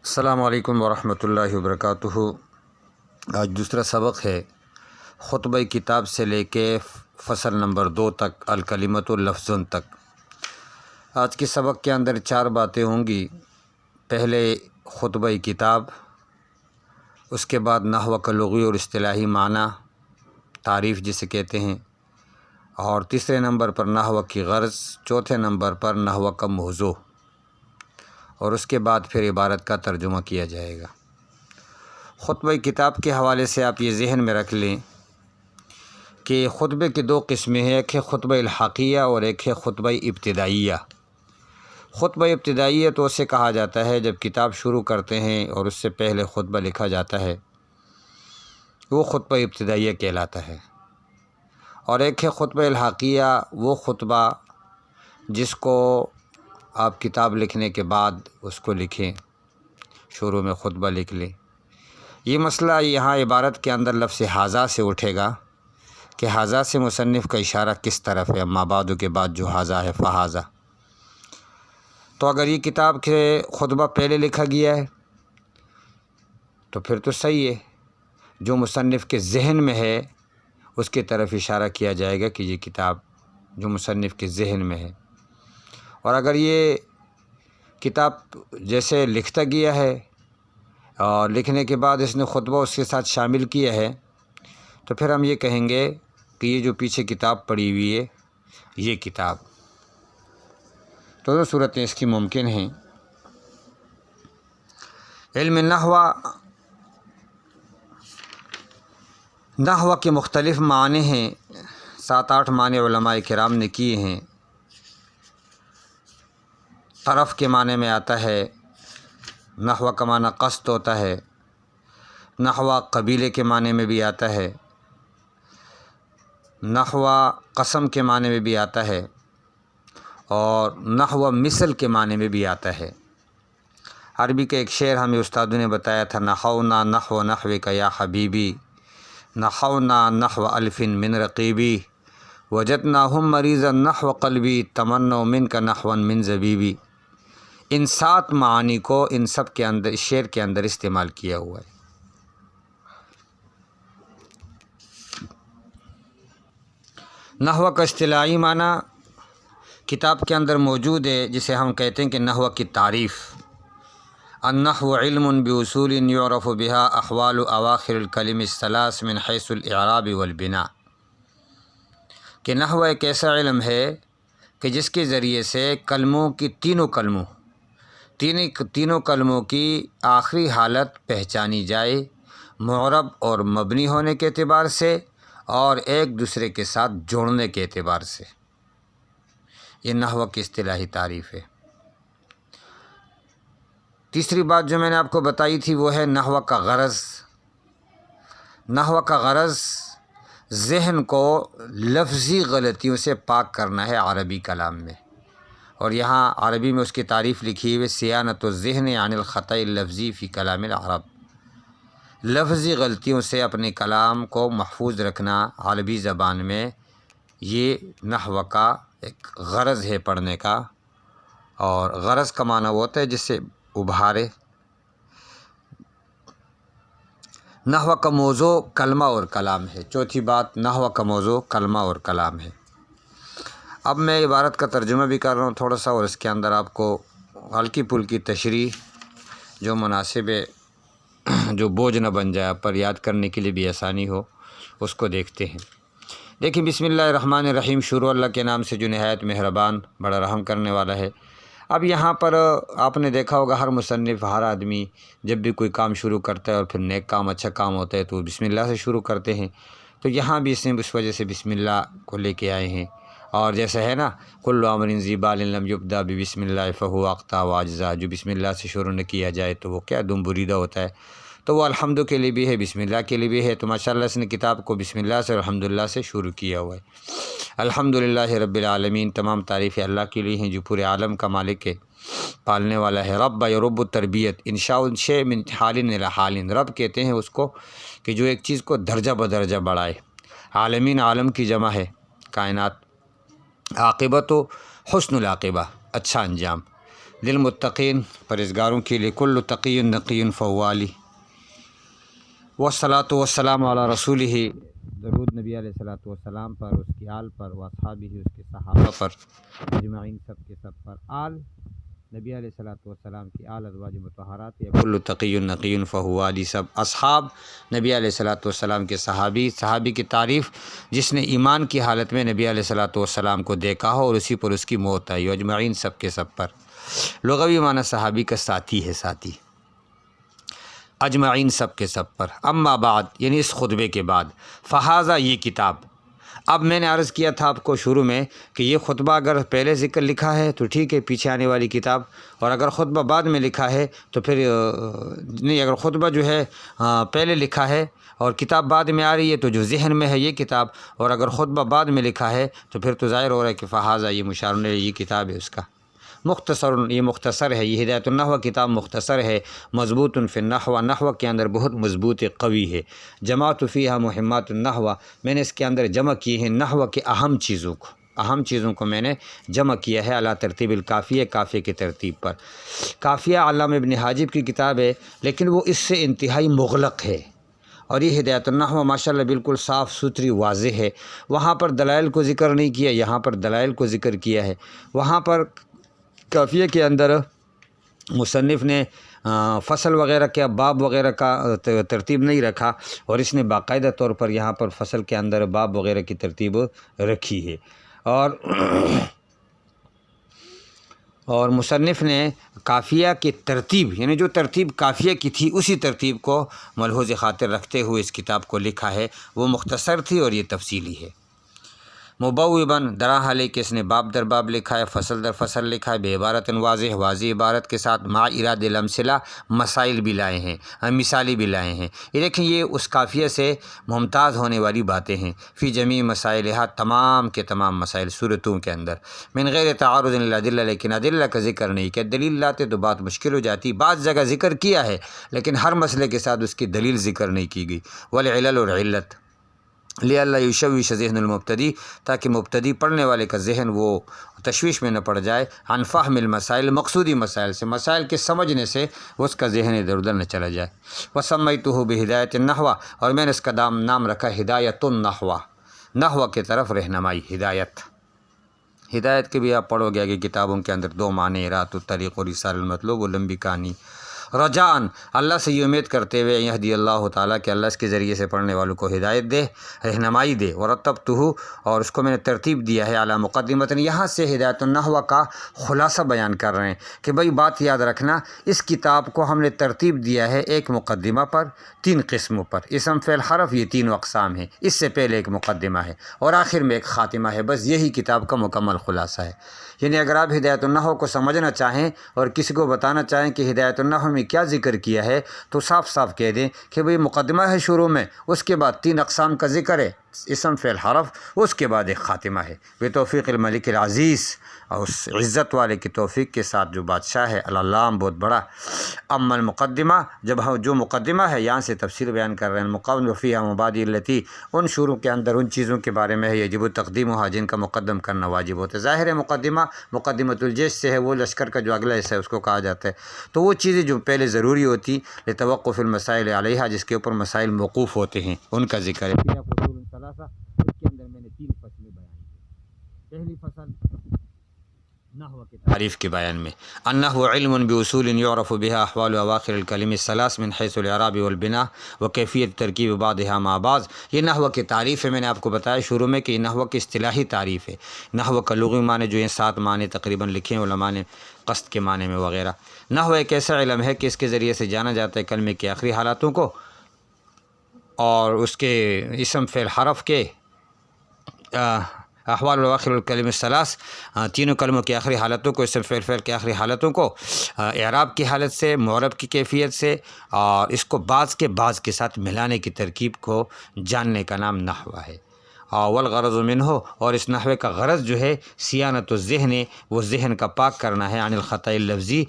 السلام علیکم ورحمۃ اللہ وبرکاتہ۔ آج دوسرا سبق ہے خطبہ کتاب سے لے کے فصل نمبر 2 تک، الکلمۃ لفظن تک۔ آج کے سبق کے اندر 4 باتیں ہوں گی۔ پہلے خطبہ کتاب، اس کے بعد نحو کا لغوی اور اصطلاحی معنی، تعریف جسے کہتے ہیں، اور تیسرے نمبر پر نحو کی غرض، چوتھے نمبر پر نحو کا موضوع، اور اس کے بعد پھر عبارت کا ترجمہ کیا جائے گا۔ خطبہ کتاب کے حوالے سے آپ یہ ذہن میں رکھ لیں کہ خطبے کی 2 قسمیں ہیں، ایک ہے خطبہ الحاقیہ اور ایک ہے خطبہ ابتدائیہ۔ خطبہ ابتدائیہ تو اسے کہا جاتا ہے جب کتاب شروع کرتے ہیں اور اس سے پہلے خطبہ لکھا جاتا ہے، وہ خطبہ ابتدائیہ کہلاتا ہے۔ اور ایک ہے خطبہ الحاقیہ، وہ خطبہ جس کو آپ کتاب لکھنے کے بعد اس کو لکھیں، شروع میں خطبہ لکھ لیں۔ یہ مسئلہ یہاں عبارت کے اندر لفظ ھذا سے اٹھے گا کہ ھذا سے مصنف کا اشارہ کس طرف ہے، اما بعد کے بعد جو ھذا ہے فھذا۔ تو اگر یہ کتاب کے خطبہ پہلے لکھا گیا ہے تو پھر تو صحیح ہے، جو مصنف کے ذہن میں ہے اس کی طرف اشارہ کیا جائے گا کہ یہ کتاب جو مصنف کے ذہن میں ہے۔ اور اگر یہ کتاب جیسے لکھتا گیا ہے اور لکھنے کے بعد اس نے خطبہ اس کے ساتھ شامل کیا ہے تو پھر ہم یہ کہیں گے کہ یہ جو پیچھے کتاب پڑی ہوئی ہے یہ کتاب۔ تو دو صورتیں اس کی ممکن ہیں۔ علم نحو کے مختلف معنی ہیں، 7-8 معنی علماء کرام نے کیے ہیں۔ طرف کے معنی میں آتا ہے، نحو کا معنی قصد ہوتا ہے، نحو قبیلے کے معنی میں بھی آتا ہے، نحو قسم کے معنی میں بھی آتا ہے، اور نحو مثل کے معنی میں بھی آتا ہے۔ عربی کا ایک شعر ہمیں استادوں نے بتایا تھا، نحونا نحو نحوک یا حبیبی، نحونا نحو الف من رقیبی، وجدناہم مریضا نحو قلبی، تمنوا منک نحوا من زبیبی۔ ان 7 معانی کو ان سب کے اندر، اس شعر کے اندر استعمال کیا ہوا ہے۔ نحو کا اصطلاحی معنی کتاب کے اندر موجود ہے، جسے ہم کہتے ہیں کہ نحو کی تعریف۔ النحو علم باصول یعرف بها احوال اواخر الکلم الثلاث من حیث الاعراب والبناء، کہ نحو ایک ایسا علم ہے کہ جس کے ذریعے سے کلموں کی تینوں کلموں کی آخری حالت پہچانی جائے، معرب اور مبنی ہونے کے اعتبار سے اور ایک دوسرے کے ساتھ جوڑنے کے اعتبار سے۔ یہ نحو کی اصطلاحی تعریف ہے۔ تیسری بات جو میں نے آپ کو بتائی تھی وہ ہے نحو کا غرض۔ نحو کا غرض ذہن کو لفظی غلطیوں سے پاک کرنا ہے عربی کلام میں، اور یہاں عربی میں اس کی تعریف لکھی ہوئی، صیانۃ الذہن عن الخطأ اللفظی فی کلام العرب۔ لفظی غلطیوں سے اپنے کلام کو محفوظ رکھنا عربی زبان میں، یہ نحو کا ایک غرض ہے پڑھنے کا۔ اور غرض کا معنی وہ ہوتا ہے جس سے ابھارے۔ نحو کا موضوع کلمہ اور کلام ہے۔ چوتھی بات، نحو کا موضوع کلمہ اور کلام ہے۔ اب میں عبارت کا ترجمہ بھی کر رہا ہوں تھوڑا سا، اور اس کے اندر آپ کو ہلکی پھلکی تشریح جو مناسب ہے، جو بوجھ نہ بن جائے، پر یاد کرنے کے لیے بھی آسانی ہو، اس کو دیکھتے ہیں۔ دیکھیں، بسم اللہ الرحمن الرحیم، شروع اللہ کے نام سے جو نہایت مہربان، بڑا رحم کرنے والا ہے۔ اب یہاں پر آپ نے دیکھا ہوگا ہر مصنف، ہر آدمی جب بھی کوئی کام شروع کرتا ہے اور پھر نیک کام، اچھا کام ہوتا ہے تو بسم اللہ سے شروع کرتے ہیں۔ تو یہاں بھی اس نے اس وجہ سے بسم اللہ کو لے کے آئے ہیں۔ اور جیسا ہے نا، کل امر ذی بال لم یبدأ بسم اللہ فہو اخطا و اجزا، جو بسم اللہ سے شروع نہ کیا جائے تو وہ کیا دم بریدہ ہوتا ہے۔ تو وہ الحمد کے لیے بھی ہے، بسم اللہ کے لیے بھی ہے۔ تو ماشاءاللہ اس نے کتاب کو بسم اللہ سے اور الحمدللہ سے شروع کیا ہوا ہے۔ الحمدللہ رب العالمین، تمام تعریفیں اللہ کے لیے ہیں جو پورے عالم کا مالک ہے، پالنے والا ہے۔ رب یرب التربیت، انشاء شیء من حال الی حال، رب کہتے ہیں اس کو کہ جو ایک چیز کو درجہ بدرجہ بڑھائے۔ عالمین عالم کی جمع ہے، کائنات۔ عاقبت و حسن العاقبہ، اچھا انجام۔ للمتقین پرہیزگاروں کے لیے، کل تقی نقی فوالی، والصلاۃ والسلام علی رسولہ، درود نبی علیہ الصلوۃ والسلام پر، اس کی آل پر، واصحابہ اس کے صحابہ پر، اجمعین سب کے سب پر۔ آل نبی علیہ الصلوۃ والسلام کی آل ازواج مطہرات، کل تقی نقی فوالی، سب اصحاب نبی علیہ الصلوۃ والسلام کے صحابی کی تعریف جس نے ایمان کی حالت میں نبی علیہ الصلوۃ والسلام کو دیکھا ہو اور اسی پر اس کی موت آئی، اجمعین سب کے سب پر۔ لغوی معنی صحابی کا ساتھی ہے، ساتھی، اجمعین سب کے سب پر۔ اما بعد یعنی اس خطبے کے بعد، فہذا یہ کتاب، اب میں نے عرض کیا تھا آپ کو شروع میں کہ یہ خطبہ اگر پہلے ذکر لکھا ہے تو ٹھیک ہے، پیچھے آنے والی کتاب، اور اگر خطبہ بعد میں لکھا ہے تو پھر نہیں، اگر خطبہ جو ہے پہلے لکھا ہے اور کتاب بعد میں آ رہی ہے تو جو ذہن میں ہے یہ کتاب، اور اگر خطبہ بعد میں لکھا ہے تو پھر تو ظاہر ہو رہا ہے کہ فہذا یہ مشار الیہ، یہ کتاب ہے اس کا مختصر، یہ مختصر ہے، یہ ہدایت النحو کتاب مختصر ہے، مضبوط فی النحو، نحو کے اندر بہت مضبوط قوی ہے، جماعت فیہا مہمات النحو، میں نے اس کے اندر جمع کی ہے نحو کے اہم چیزوں کو میں نے جمع کیا ہے، علی ترتیب الکافیہ، کافیہ کی ترتیب پر۔ کافیہ علامہ ابن حاجب کی کتاب ہے، لیکن وہ اس سے انتہائی مغلق ہے، اور یہ ہدایت النحو ماشاءاللہ بالکل صاف ستھری واضح ہے، وہاں پر دلائل کو ذکر نہیں کیا، یہاں پر دلائل کو ذکر کیا ہے۔ وہاں پر کافیہ کے اندر مصنف نے فصل وغیرہ کا، باب وغیرہ کا ترتیب نہیں رکھا، اور اس نے باقاعدہ طور پر یہاں پر فصل کے اندر باب وغیرہ کی ترتیب رکھی ہے، اور مصنف نے کافیہ کی ترتیب، یعنی جو ترتیب کافیہ کی تھی اسی ترتیب کو ملحوظ خاطر رکھتے ہوئے اس کتاب کو لکھا ہے، وہ مختصر تھی اور یہ تفصیلی ہے۔ مبوباً درا حالے کہ اس نے باب در باب لکھا ہے، فصل در فصل لکھا ہے، بے عبارت واضح عبارت کے ساتھ، مع اراد الامثلہ، مسائل بھی لائے ہیں، مثالیں بھی لائے ہیں۔ یہ دیکھیں، یہ اس کافیہ سے ممتاز ہونے والی باتیں ہیں، فی جمیع مسائلہا، تمام کے تمام مسائل صورتوں کے اندر، من غیر تعارض للادلہ، لیکن ادلہ کا ذکر نہیں کیا، دلیل لاتے تو بات مشکل ہو جاتی، بعض جگہ ذکر کیا ہے لیکن ہر مسئلے کے ساتھ اس کی دلیل ذکر نہیں کی گئی، والعلل اور علت، لئلا یشوش ذہن المبتدی، تاکہ مبتدی پڑھنے والے کا ذہن وہ تشویش میں نہ پڑ جائے، عن فہم المسائل، مقصودی مسائل سے، مسائل کے سمجھنے سے اس کا ذہن ادھر ادھر نہ چلا جائے۔ وسمیتہ بہدایت النحو، اور میں نے اس کا نام رکھا ہدایت النحو، نحو کی طرف رہنمائی، ہدایت کے بھی آپ پڑھو گے آگے کتابوں کے اندر، دو معنی، رات الطریق اور ایصال المطلوب، وہ لمبی کہانی۔ رجاءً، اللہ سے یہ امید کرتے ہوئے، یہدی اللہ تعالیٰ کہ اللہ اس کے ذریعے سے پڑھنے والوں کو ہدایت دے، رہنمائی دے، ورتبتہ، اور اس کو میں نے ترتیب دیا ہے، علی مقدمۃ، یہاں سے ہدایت النحو کا خلاصہ بیان کر رہے ہیں کہ بھئی بات یاد رکھنا، اس کتاب کو ہم نے ترتیب دیا ہے ایک مقدمہ پر، 3 قسموں پر، اسم فعل حرف، یہ 3 اقسام ہیں، اس سے پہلے ایک مقدمہ ہے اور آخر میں ایک خاتمہ ہے، بس یہی کتاب کا مکمل خلاصہ ہے۔ یعنی اگر آپ ہدایت النحو کو سمجھنا چاہیں اور کسی کو بتانا چاہیں کہ ہدایت النحو میں کیا ذکر کیا ہے، تو صاف صاف کہہ دیں کہ بھئی مقدمہ ہے شروع میں، اس کے بعد 3 اقسام کا ذکر ہے، اسم فعل حرف، اس کے بعد ایک خاتمہ ہے، بتوفیق الملک العزیز، اور اس عزت والے کی توفیق کے ساتھ جو بادشاہ ہے العلام، بہت بڑا۔ اما المقدمہ، جب جو مقدمہ ہے، یہاں سے تفسیر بیان کر رہے ہیں، مقام فیہا مبادی التی، ان شروع کے اندر ان چیزوں کے بارے میں ہے، یجب تقدیمها، جن کا مقدم کرنا واجب ہوتا ہے۔ ظاہر ہے مقدمۃ الجیش سے ہے، وہ لشکر کا جو اگلا حصہ ہے اس کو کہا جاتا ہے، تو وہ چیزیں جو پہلے ضروری ہوتی، لتوقف المسائل علیہا، جس کے اوپر مسائل موقوف ہوتے ہیں، ان کا ذکر ہے۔ فیہا فصول ثلاثہ، اس کے اندر میں نے 3 فصلیں بیان کی۔ پہلی فصل نحو کی تعریف کے بیان میں، النحو علم باصول یعرف بها احوال اواخر الکلم الثلاث من حیث الاعراب والبناء وکیفیت ترکیب بعضها مع بعض، یہ نحو کی تعریف ہے۔ میں نے آپ کو بتایا شروع میں کہ یہ نحو کی اصطلاحی تعریف ہے، نحو کا لغوی معنی جو ہیں 7 معنی تقریباً لکھے ہیں علماء نے، قصد کے معنی میں وغیرہ۔ نحو ایک ایسا علم ہے کہ اس کے ذریعے سے جانا جاتا ہے کلمے کے آخری حالاتوں کو، اور اس کے اسم فعل حرف کے احوال اواخر الکلم الثلاث، تینوں کلموں کی آخری حالتوں کو، اسم فعل کے آخری حالتوں کو اعراب کی حالت سے، معرب کی کیفیت سے، اور اس کو بعض کے ساتھ ملانے کی ترکیب کو جاننے کا نام نحو ہے۔ والغرض منہ، اور اس نحوے کا غرض جو ہے، صیانت الذہن، وہ ذہن کا پاک کرنا ہے، عن الخطأ اللفظی،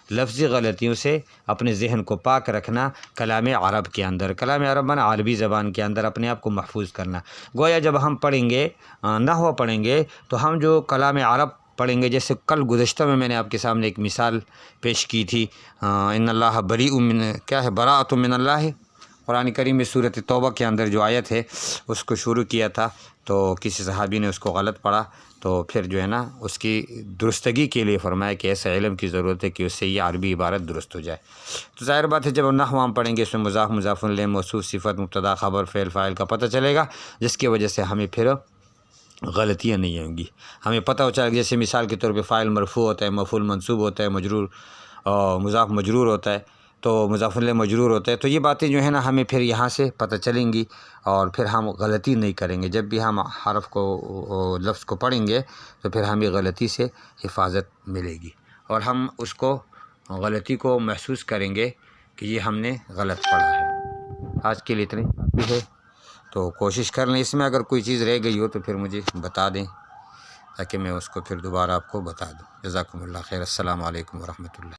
لفظی غلطیوں سے اپنے ذہن کو پاک رکھنا، کلام عرب کے اندر، کلام عرب معنی عربی زبان کے اندر اپنے آپ کو محفوظ کرنا۔ گویا جب ہم پڑھیں گے، نحو پڑھیں گے، تو ہم جو کلام عرب پڑھیں گے. جیسے کل گزشتہ میں نے آپ کے سامنے ایک مثال پیش کی تھی، ان اللہ بریء من، کیا ہے، براءۃ من اللہ، قرآن کریم میں سورۃ توبہ کے اندر جو آیت ہے اس کو شروع کیا تھا، تو کسی صحابی نے اس کو غلط پڑھا، تو پھر جو ہے نا اس کی درستگی کے لیے فرمایا کہ ایسے علم کی ضرورت ہے کہ اس سے یہ عربی عبارت درست ہو جائے. تو ظاہر بات ہے جب ہم نحو عام پڑھیں گے اس میں مضاف، مضاف الیہ، موصوف، صفت، مبتدا، خبر، فعل، فاعل کا پتہ چلے گا، جس کی وجہ سے ہمیں پھر غلطیاں نہیں ہوں گی. ہمیں پتہ ہو چاہے، جیسے مثال کے طور پہ فاعل مرفوع ہوتا ہے، مفعول منصوب ہوتا ہے، مجرور مضاف مجرور ہوتا ہے، تو مضاف الیہ مجرور ہوتا ہے. تو یہ باتیں جو ہے نا ہمیں پھر یہاں سے پتہ چلیں گی، اور پھر ہم غلطی نہیں کریں گے. جب بھی ہم حرف کو، لفظ کو پڑھیں گے تو پھر ہمیں غلطی سے حفاظت ملے گی، اور ہم اس کو، غلطی کو محسوس کریں گے کہ یہ ہم نے غلط پڑھا ہے. آج کے لیے اتنی کافی ہے، تو کوشش کر لیں. اس میں اگر کوئی چیز رہ گئی ہو تو پھر مجھے بتا دیں تاکہ میں اس کو پھر دوبارہ آپ کو بتا دوں. جزاکم اللہ خیر. السلام علیکم ورحمۃ اللہ.